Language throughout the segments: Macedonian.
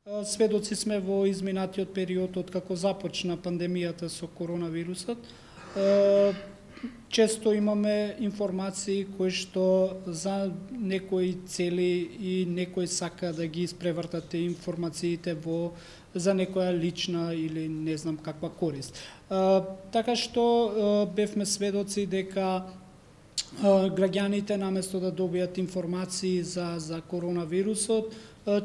Сведоци сме во изминатиот период од како започна пандемијата со коронавирусот. Често имаме информации кои што за некои цели и некој сака да ги испревртат информациите за некоја лична или не знам каква корист. Така што бевме сведоци дека граѓаните наместо да добијат информации за коронавирусот,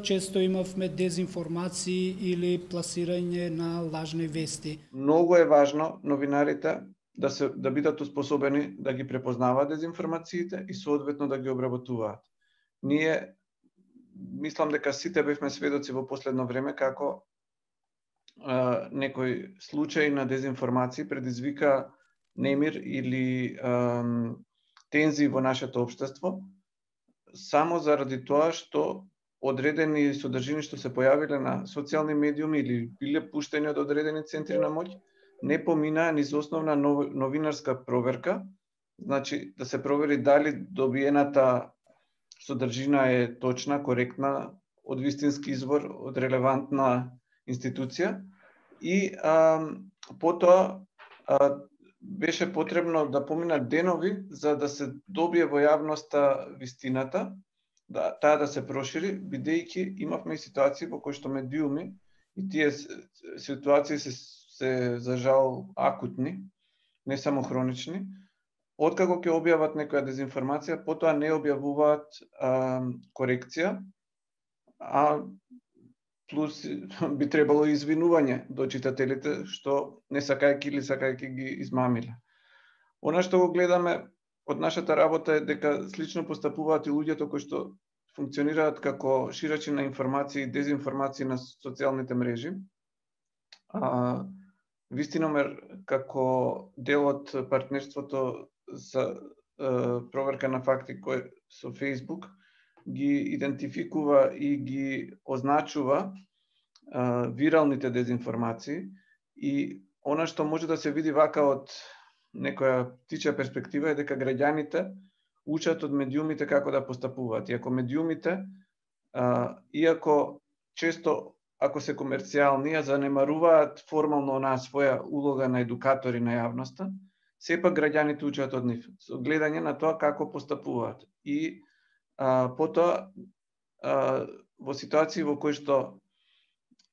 често имавме дезинформации или пласирање на лажни вести. Многу е важно новинарите да бидат успособени да ги препознаваат дезинформациите и соодветно да ги обработуваат. Ние мислам дека сите бевме сведоци во последно време како некој случај на дезинформации предизвика немир или тензии во нашето општество само заради тоа што одредени содржини што се појавиле на социјални медиуми или биле пуштени од одредени центри на моќ не поминаа низ основна новинарска проверка, значи да се провери дали добиената содржина е точна, коректна, од вистински извор, од релевантна институција и потоа беше потребно да поминат денови за да се добие во јавноста вистината, таа да се прошири, бидејќи имавме и ситуации во кои што медиуми и тие ситуации се за жал акутни, не само хронични, откако ќе објават некоја дезинформација, потоа не објавуваат корекција, плюс би требало извинување до читателите што не сакајќи или сакајќи ги измамиле. Она што го гледаме од нашата работа е дека слично постапуваат и луѓето кои што функционираат како ширачи на информации и дезинформации на социјалните мрежи. Вистиномер како дел од партнерството за проверка на факти кој со Facebook ги идентификува и ги означува виралните дезинформации и она што може да се види вака од некоја птичја перспектива е дека граѓаните учат од медиумите како да постапуваат. И ако медиумите, иако често ако се комерцијални, занемаруваат формално онаа своја улога на едукатори на јавноста, сепак граѓаните учат од нив, со гледање на тоа како постапуваат. И потоа, во ситуации во кои што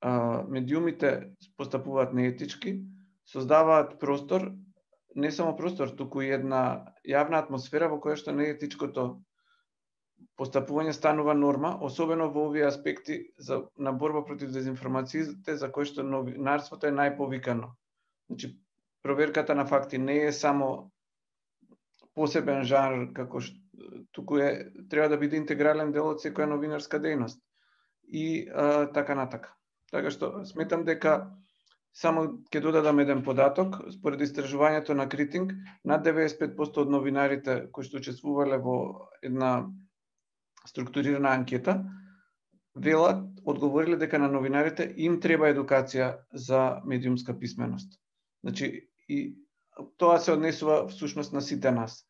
медиумите постапуваат неетички, создаваат простор, не само простор, туку и една јавна атмосфера во која што неетичкото постапување станува норма, особено во овие аспекти на борба против дезинформациите, за кои што новинарството е најповикано. Значи, проверката на факти не е само посебен жанр, туку треба да биде интегрален дел од секоја новинарска дејност. И така натака. Така што сметам дека само ќе додадам еден податок, според истражувањето на Критинг, над 95% од новинарите кои што учествувале во една структурирана анкета, одговориле дека на новинарите им треба едукација за медиумска писменост. Значи, и тоа се однесува всушност на сите нас.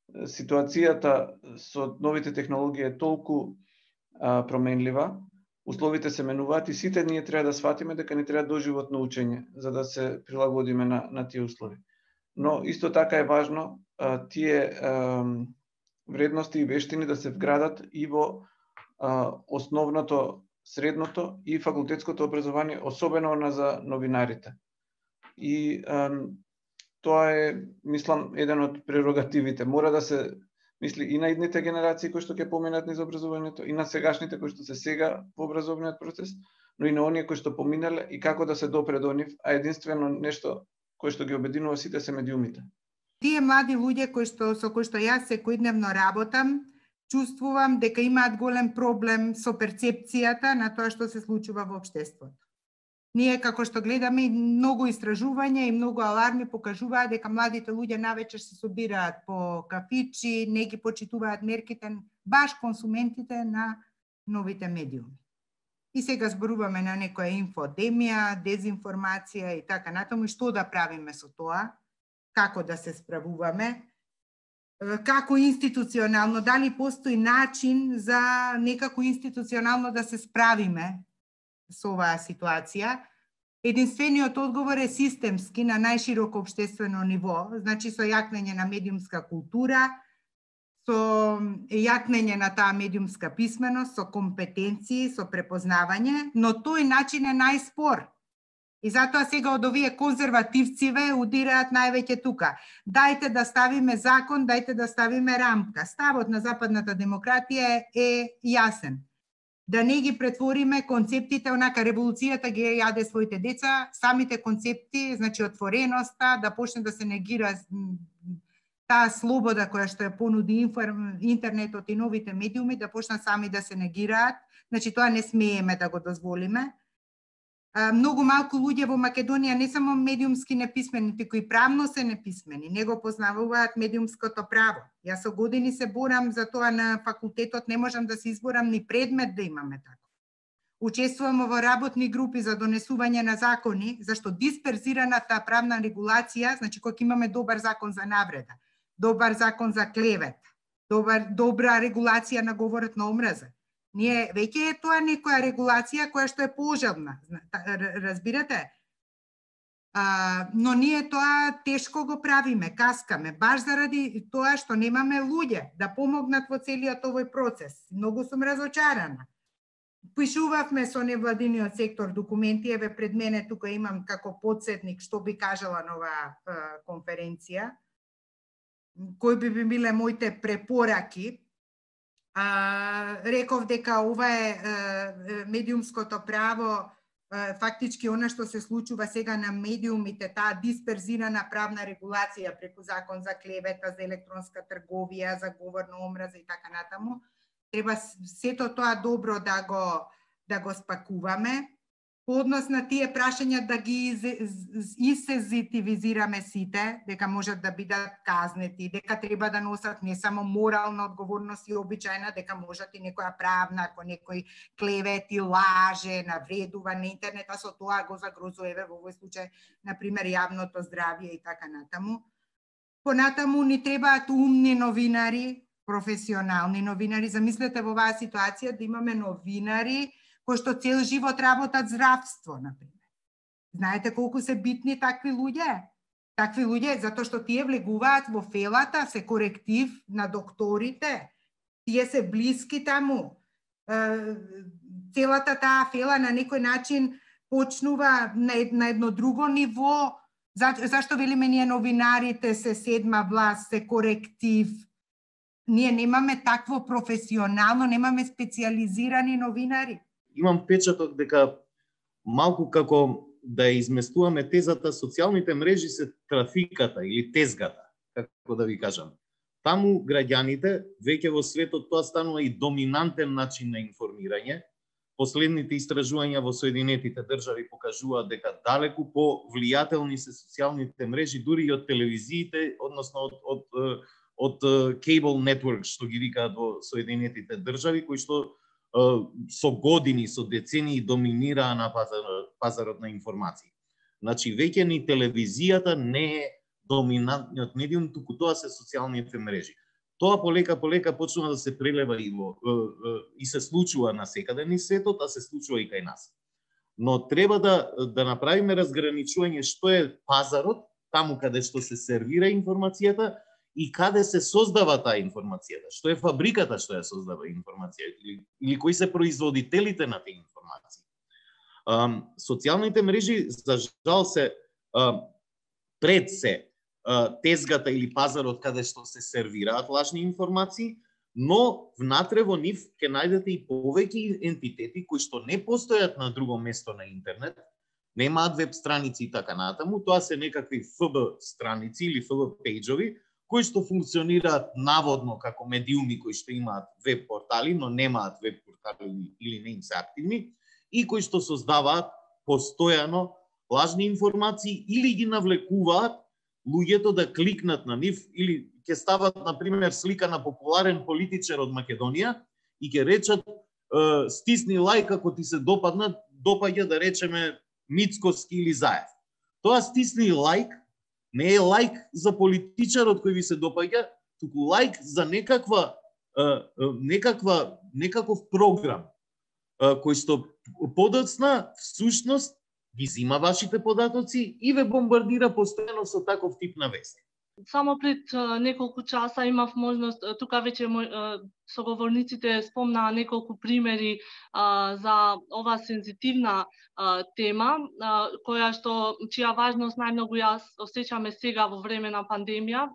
Ситуацијата со новите технологии е толку променлива, условите се менуваат и сите ние треба да сватиме дека не треба доживотно учење за да се прилагодиме на тие услови. Но исто така е важно тие вредности и вештини да се вградат и во основното, средното и факултетското образование, особено она за новинарите. И тоа е, мислам, еден од прерогативите. Мора да се мисли и на идните генерации кои што ќе поминат низ образованието, и на сегашните кои што се сега во образовниот процес, но и на оние кои што поминале и како да се допре до нив, а единствено нешто кој што ги обединува сите се медиумите. Тие млади луѓе со кои што јас секојдневно работам, чувствувам дека имаат голем проблем со перцепцијата на тоа што се случува во општеството. Ние како што гледаме многу истражувања и многу аларми покажуваат дека младите луѓе навечер се собираат по кафичи, не ги почитуваат мерките, баш консументите на новите медиуми. И сега зборуваме на некоја инфодемија, дезинформација и така натаму, и што да правиме со тоа, како да се справуваме, како институционално, дали постои начин за некако институционално да се справиме со оваа ситуација. Единствениот одговор е системски на најшироко општествено ниво, значи со јакнење на медиумска култура, со јакнење на таа медиумска писменост, со компетенции, со препознавање, но тој начин е најспор. И затоа сега од овие конзервативциве удираат највеќе тука. Дајте да ставиме закон, дајте да ставиме рамка. Ставот на западната демократија е јасен. Да не ги претвориме концептите, онака револуцијата ги јаде своите деца, самите концепти, значи отвореноста, да почне да се негира таа слобода која што ја понуди интернетот и новите медиуми, да почнат сами да се негираат. Значи тоа не смееме да го дозволиме. Многу малку луѓе во Македонија не само медиумски неписмени, туку и правно се неписмени, не го познаваат медиумското право. Јас со години се борам за тоа на факултетот, не можам да се изборам ни предмет да имаме тако. Учествувам во работни групи за донесување на закони, зашто дисперзираната правна регулација, значи кога имаме добар закон за навреда, добар закон за клевет, добра регулација на говорот на омраза. Ние веќе е тоа некоја регулација која што е пожелна, разбирате? Но ние тоа тешко го правиме, каскаме, баш заради тоа што немаме луѓе да помогнат во целиот овој процес. Многу сум разочарана. Пишувавме со невладиниот сектор документи, еве пред мене тука имам како подсетник што би кажала на оваа конференција, кои би биле моите препораки. Реков дека ова е медиумското право, фактички она што се случува сега на медиумите, таа дисперзирана правна регулација преку закон за клевета, за електронска трговија, за говор на омраза и така натаму. Треба сето тоа добро да го спакуваме. По однос на тие прашања да ги сензитивизираме сите, дека можат да бидат казнети, дека треба да носат не само морална одговорност и обичајна, дека можат и некоја правна, ако некој клевети, лаже, навредува на интернет, а со тоа го загрозува во овој случај, например, јавното здравје и така натаму. Понатаму ни требаат умни новинари, професионални новинари. Замислете во оваа ситуација да имаме новинари кои што цел живот работат здравство, например. Знаете колку се битни такви луѓе? Такви луѓе, затоа што тие влегуваат во фелата, се коректив на докторите, тие се блиски таму. Целата таа фела на некој начин почнува на едно друго ниво. Зашто велиме ние новинарите се седма власт, се коректив? Ние немаме такво професионално, немаме специализирани новинари. Имам печаток дека малку како да изместуваме тезата, социјалните мрежи се трафиката или тезгата, како да ви кажам. Таму граѓаните, веќе во светот тоа станува и доминантен начин на информирање. Последните истражувања во Соединетите држави покажуваат дека далеку по влијателни се социјалните мрежи, дури и од телевизиите, односно од cable network, што ги викаат во Соединетите држави, кои што со години, со децении доминираа на пазарот на информации. Значи, веќе ни телевизијата не е доминантниот медиум, туку тоа се социјалните мрежи. Тоа полека почнува да се прелева и се случува насекаде низ светот, а се случува и кај нас. Но треба да направиме разграничување што е пазарот, таму каде што се сервира информацијата, и каде се создава таа информацијата, што е фабриката што ја создава информацијата или кои се производителите на тие информации. Социјалните мрежи, за жал, се пред се тезгата или пазарот каде што се сервираат лажни информации, но внатре во нив ќе најдете и повеќе ентитети кои што не постојат на друго место на интернет, немаат веб страници и така натаму, тоа се некакви ФБ страници или ФБ пејџови, кои што функционираат наводно како медиуми кои што имаат веб портали, но немаат веб портали или не им се активни, и кои што создаваат постојано лажни информации или ги навлекуваат луѓето да кликнат на нив, или ќе стават, например, слика на популарен политичар од Македонија и ќе речат стисни лајк ако ти се допаѓа, да речеме, Мицкоски или Заев. Тоа стисни лајк не е лајк за политичарот кој ви се допаѓа, туку лајк за некаков програм. кој што подоцна всушност ги зима вашите податоци и ве бомбардира постојано со таков тип на вести. Само пред неколку часа имав можност, тука веќе соговорниците спомнаа неколку примери за ова сензитивна тема, чија важност најмногу ја осеќаме сега во време на пандемија,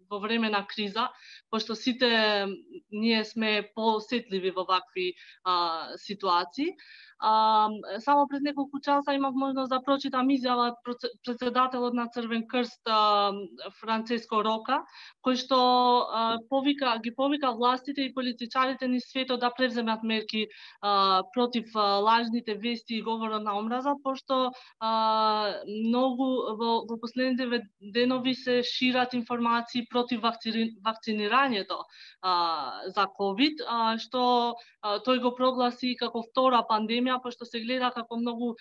во време на криза, пошто сите ние сме поосетливи во вакви ситуации. Само пред неколку часа имав можност да прочитам изјава председателот на Црвен крст Франциско Рока, кој што ги повика властите и политичарите низ светот да превземат мерки против лажните вести и говорот на омраза, пошто многу во последните денови се шират информации против вакцинирањето за ковид, што тој го прогласи како втора пандемија, пошто се гледа како многу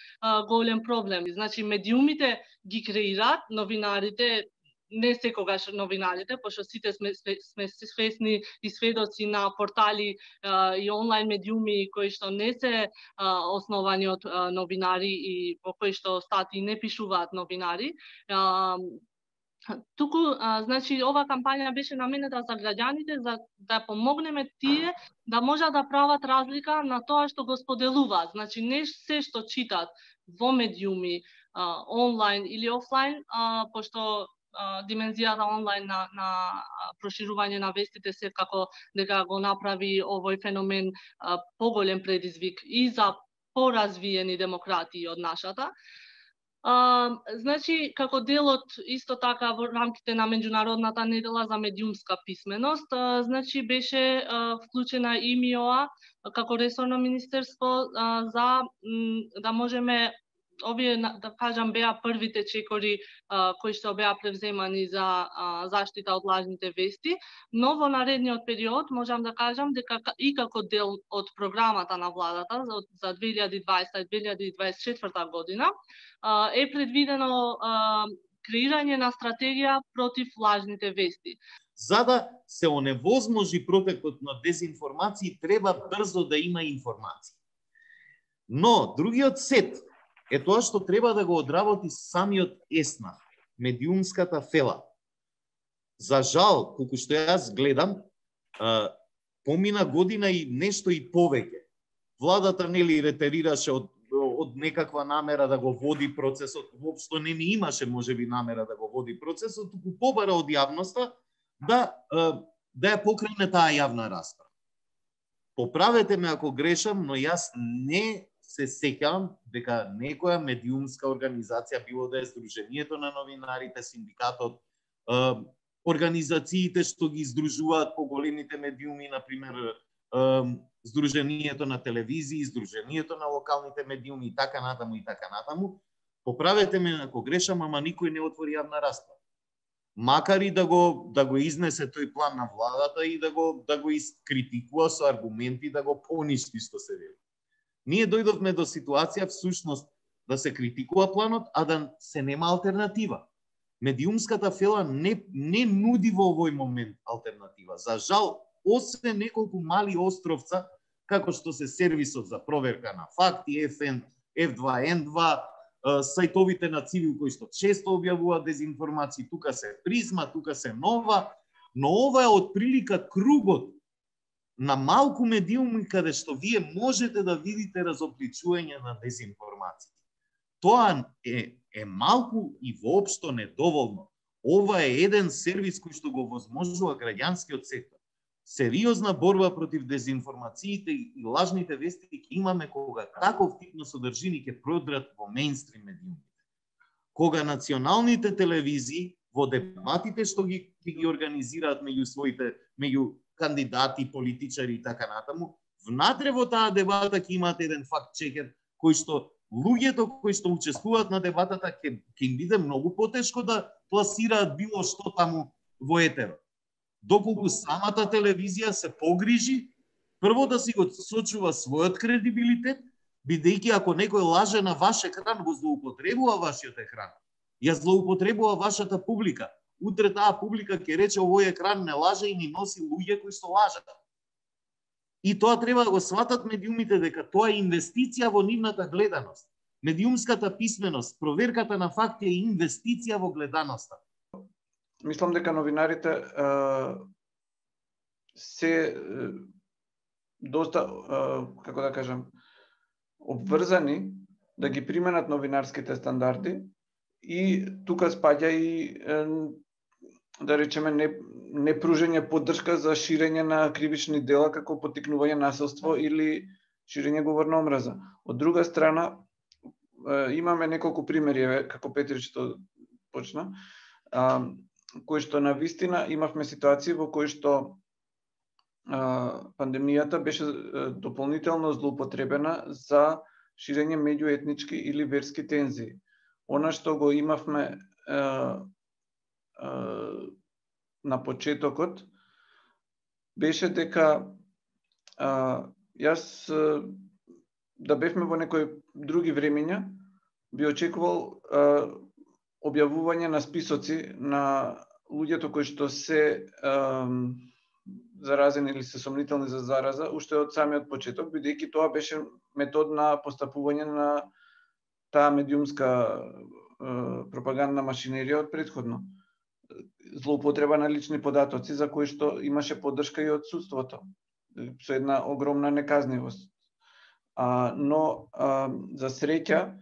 голем проблем. Значи, медиумите ги креираат, новинарите, не секогаш новинарите, пошто сите сме свесни и сведоци на портали и онлайн медиуми кои што не се основани од новинари и по кои што статии не пишуваат новинари. Туку, значи, ова кампања беше наменета за граѓаните, за да помогнеме тие да можат да прават разлика на тоа што го споделуваат. Значи, не се што читат во медиуми, онлайн или офлайн, пошто димензијата онлайн на проширување на вестите секако дека го направи овој феномен поголем предизвик и за поразвиени демократии од нашата. Значи, како дел од исто така во рамките на меѓународната недела за медиумска писменост, значи беше вклучена и МИОА како ресорно министерство за да можеме овие, да кажам, беа првите чекори кои што беа превземани за заштита од лажните вести, но во наредниот период можам да кажам дека и како дел од програмата на владата за 2020-2024 година е предвидено креирање на стратегија против лажните вести. За да се оневозможи протекот на дезинформации, треба брзо да има информации. Но другиот сет е тоа што треба да го одработи самиот ЕСНА, медиумската фела. За жал, колку што јас гледам, помина година и нешто и повеќе. Владата нели ретерираше од некаква намера да го води процесот, воопшто не ни имаше можеби намера да го води процесот, туку побара од јавноста да ја покрене таа јавна расправа. Поправете ме ако грешам, но јас не се сеќавам дека некоја медиумска организација, било да е Сдруженијето на новинарите, синдикатот, организациите што ги издружуваат поголемите медиуми, например Сдруженијето на телевизии, Сдруженијето на локалните медиуми и така натаму, поправете ме ако грешам, ама никој не отвори јавна расправа. Макар и да го изнесе тој план на владата и да го искритикува со аргументи, да го поништи, што се вели. Ние дојдовме до ситуација всушност да се критикува планот, а да се нема алтернатива. Медиумската фела не нуди во овој момент алтернатива. За жал, освен неколку мали островца, како што се сервисот за проверка на факти, F2N2, сајтовите на Цивил кои што често објавуваат дезинформации, тука се Призма, тука се Нова, но ова е отприлика кругот на малку медиуми каде што вие можете да видите разобличување на дезинформации. Тоа е малку и воопшто недоволно. Ова е еден сервис кој што го возможува граѓанскиот сектор. Сериозна борба против дезинформациите и лажните вести ќе имаме кога таков тип на содржини ќе продрат во мејнстрим медиумите. Кога националните телевизии во дебатите што ги организираат меѓу кандидати, политичари и така натаму, внатре во таа дебата ќе имате еден факт-чекер кој што луѓето кои што учествуваат на дебатата ќе им биде многу потешко да пласираат било што таму во етерот. Доколку самата телевизија се погрижи прво да си го сочува својот кредибилитет, бидејќи ако некој лаже на ваш екран, го злоупотребува вашиот екран. Ја злоупотребува вашата публика. Утре таа публика ќе рече овој екран не лаже и ни носи луѓе кои што лажат. И тоа треба да го сватат медиумите дека тоа е инвестиција во нивната гледаност. Медиумската писменост, проверката на факти е инвестиција во гледаноста. Мислам дека новинарите се доста, како да кажам, обврзани да ги применат новинарските стандарди и тука спаѓа и да речеме не пружење поддршка за ширење на кривични дела како поттикнување насилство или ширење говор на омраза. Од друга страна имаме неколку примери, како Петричето почна, кои што на вистина имавме ситуации во кои што пандемијата беше дополнително злоупотребена за ширење меѓуетнички или верски тензии. Она што го имавме на почетокот беше дека јас да бевме во некои други времења би очекувал објавување на списоци на луѓето кои што се заразени или се сомнителни за зараза уште од самиот почеток, бидејќи тоа беше метод на постапување на таа медиумска пропагандна машинерија од претходно. Злоупотреба на лични податоци за кои што имаше поддршка и од судството, со една огромна неказнивост. Но за среќа,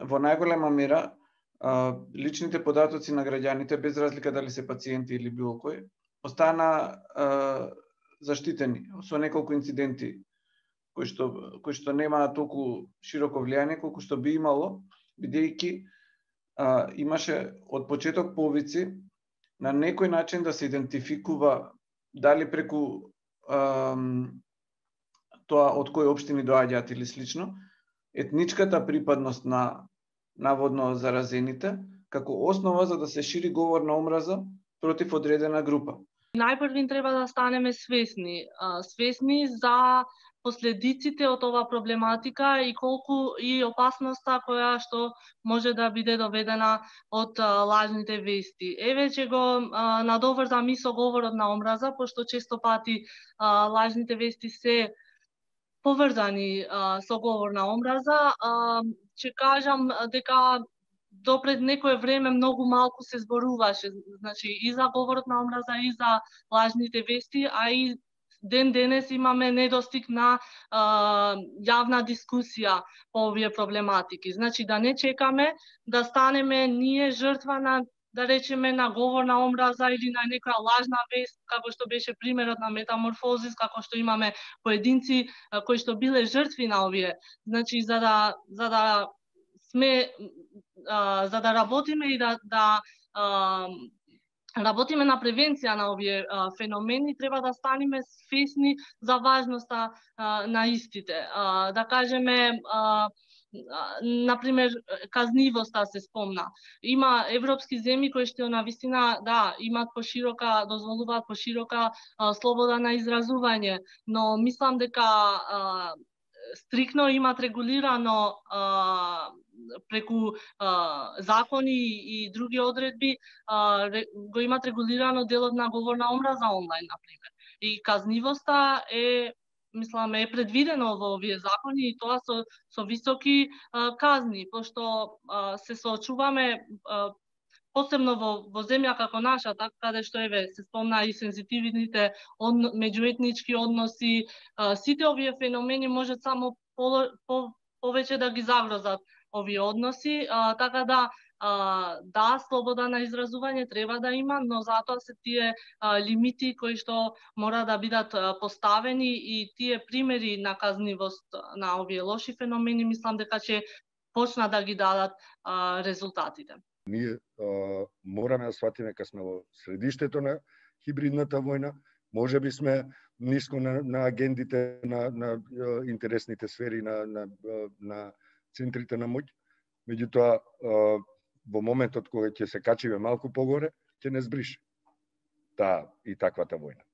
во најголема мера, личните податоци на граѓаните, без разлика дали се пациенти или било кој, остана заштитени со неколку инциденти кои што немаат толку широко влијание колку што би имало, бидејќи имаше од почеток повици на некој начин да се идентификува дали преку тоа од кои општини доаѓаат или слично, етничката припадност на наводно заразените како основа за да се шири говор на омраза против одредена група. Најпрви треба да станеме свесни за последиците од оваа проблематика и колку и опасноста која што може да биде доведена од лажните вести. Еве ќе го надоврзам и со говорот на омраза, пошто често пати лажните вести се поврзани со говор на омраза. Ќе кажам дека допред некое време многу малку се зборуваше, значи и за говорот на омраза и за лажните вести, а и ден денес имаме недостиг на јавна дискусија по овие проблематики. Значи да не чекаме да станеме ние жртва на, да речеме, на говор на омраза или на некоја лажна вест, како што беше примерот на Метаморфозис, како што имаме поединци кои што биле жртви на овие. Значи за да работиме и да работиме на превенција на овие феномени, треба да станеме свесни за важноста на истите. Да кажеме, например, казнивоста се спомна. Има европски земји кои што навистина имаат дозволуваат поширока слобода на изразување, но мислам дека стрикно имаат регулирано преку закони и други одредби го имаат регулирано делот на говор на омраза онлайн, например. И казнивоста е предвидено во овие закони и тоа со високи казни, пошто се соочуваме посебно во земја како нашата, каде што се спомна и сензитивните меѓуетнички односи, сите овие феномени можат само повеќе да ги загрозат овие односи, така да, слобода на изразување треба да има, но затоа се тие лимити кои што мора да бидат поставени и тие примери на казнивост на овие лоши феномени, мислам дека ќе почнат да ги дадат резултатите. Ние мораме да сватиме кога сме во средиштето на хибридната војна, може би сме ниско на агендите на интересните сфери на центрите на моќ, меѓутоа во моментот кога ќе се качиме малку погоре, ќе не збрише таа и таквата војна.